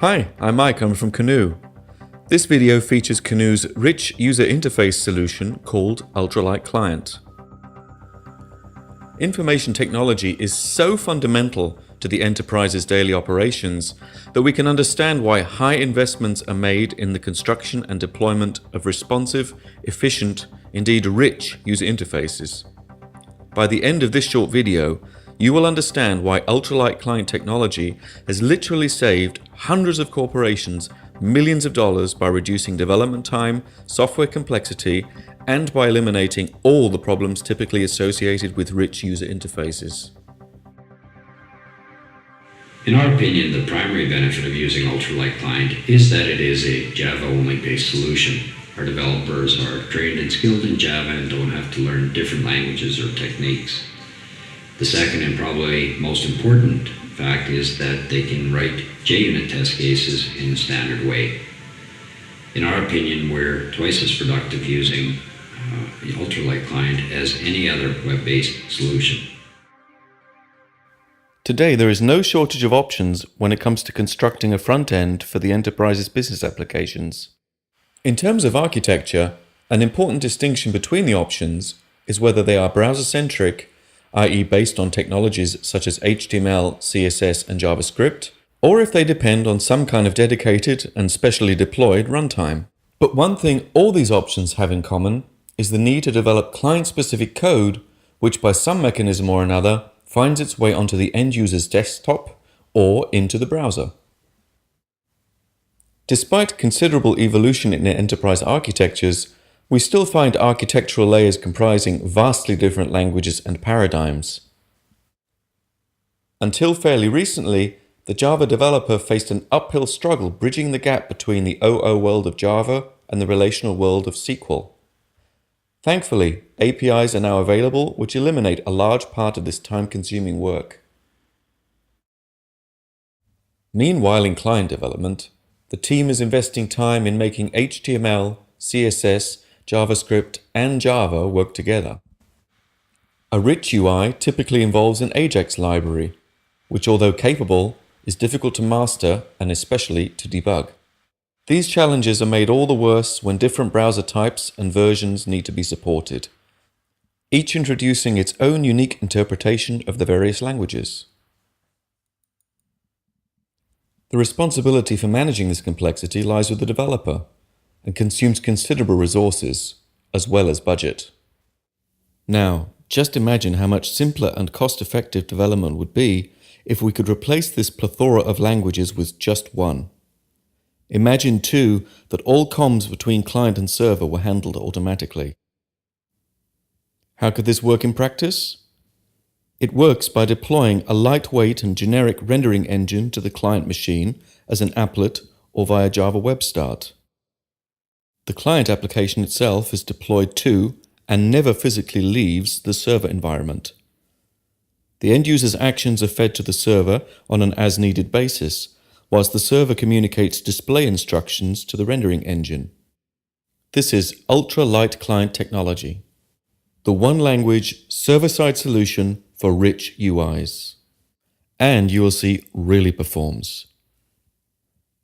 Hi, I'm Mike, I'm from Canoe. This video features Canoe's rich user interface solution called UltraLightClient. Information technology is so fundamental to the enterprise's daily operations that we can understand why high investments are made in the construction and deployment of responsive, efficient, indeed rich user interfaces. By the end of this short video, you will understand why UltraLightClient technology has literally saved hundreds of corporations millions of dollars by reducing development time, software complexity, and by eliminating all the problems typically associated with rich user interfaces. In our opinion, the primary benefit of using UltraLightClient is that it is a Java-only based solution. Our developers are trained and skilled in Java and don't have to learn different languages or techniques. The second and probably most important fact is that they can write JUnit test cases in a standard way. In our opinion, we're twice as productive using the UltraLightClient as any other web-based solution. Today, there is no shortage of options when it comes to constructing a front end for the enterprise's business applications. In terms of architecture, an important distinction between the options is whether they are browser-centric, i.e. based on technologies such as HTML, CSS, and JavaScript, or if they depend on some kind of dedicated and specially deployed runtime. But one thing all these options have in common is the need to develop client-specific code which by some mechanism or another finds its way onto the end user's desktop or into the browser. Despite considerable evolution in enterprise architectures, we still find architectural layers comprising vastly different languages and paradigms. Until fairly recently, the Java developer faced an uphill struggle bridging the gap between the OO world of Java and the relational world of SQL. Thankfully, APIs are now available which eliminate a large part of this time-consuming work. Meanwhile, in client development, the team is investing time in making HTML, CSS, JavaScript, and Java work together. A rich UI typically involves an AJAX library, which although capable, is difficult to master and especially to debug. These challenges are made all the worse when different browser types and versions need to be supported, each introducing its own unique interpretation of the various languages. The responsibility for managing this complexity lies with the developer and consumes considerable resources, as well as budget. Now, just imagine how much simpler and cost-effective development would be if we could replace this plethora of languages with just one. Imagine, too, that all comms between client and server were handled automatically. How could this work in practice? It works by deploying a lightweight and generic rendering engine to the client machine as an applet or via Java Web Start. The client application itself is deployed to and never physically leaves the server environment. The end user's actions are fed to the server on an as-needed basis, whilst the server communicates display instructions to the rendering engine. This is UltraLightClient technology, the one-language server-side solution for rich UIs. And you will see really performs.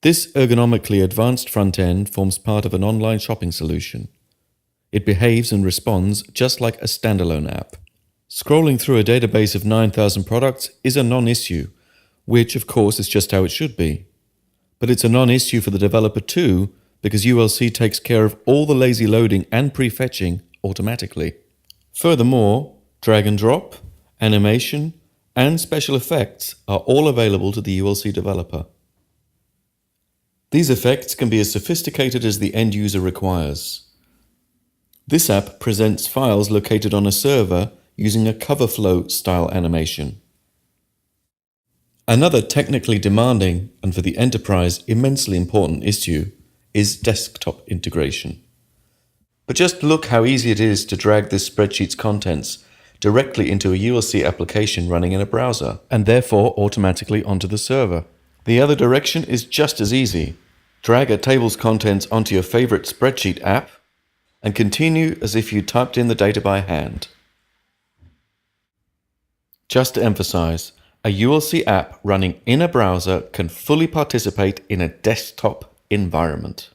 This ergonomically advanced front end forms part of an online shopping solution. It behaves and responds just like a standalone app. Scrolling through a database of 9,000 products is a non-issue, which of course is just how it should be. But it's a non-issue for the developer too, because ULC takes care of all the lazy loading and prefetching automatically. Furthermore, drag and drop, animation, and special effects are all available to the ULC developer. These effects can be as sophisticated as the end user requires. This app presents files located on a server using a cover flow style animation. Another technically demanding and for the enterprise immensely important issue is desktop integration. But just look how easy it is to drag this spreadsheet's contents directly into a ULC application running in a browser and therefore automatically onto the server. The other direction is just as easy. Drag a table's contents onto your favorite spreadsheet app and continue as if you typed in the data by hand. Just to emphasize, a ULC app running in a browser can fully participate in a desktop environment.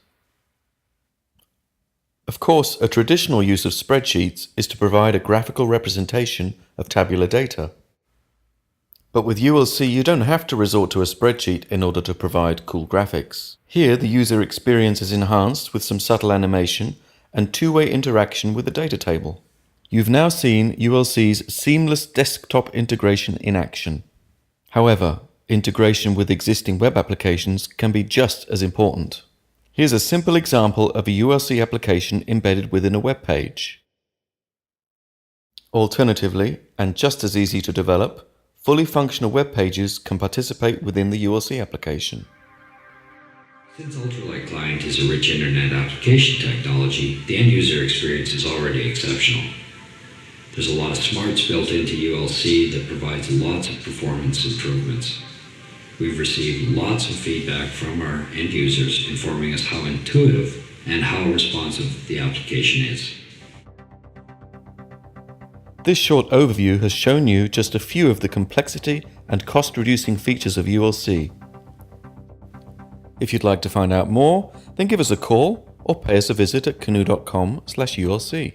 Of course, a traditional use of spreadsheets is to provide a graphical representation of tabular data. But with ULC, you don't have to resort to a spreadsheet in order to provide cool graphics. Here, the user experience is enhanced with some subtle animation and two-way interaction with the data table. You've now seen ULC's seamless desktop integration in action. However, integration with existing web applications can be just as important. Here's a simple example of a ULC application embedded within a web page. Alternatively, and just as easy to develop, fully functional web pages can participate within the ULC application. Since UltraLightClient is a rich internet application technology, the end-user experience is already exceptional. There's a lot of smarts built into ULC that provides lots of performance improvements. We've received lots of feedback from our end users informing us how intuitive and how responsive the application is. This short overview has shown you just a few of the complexity and cost-reducing features of ULC. If you'd like to find out more, then give us a call or pay us a visit at canoe.com/ULC.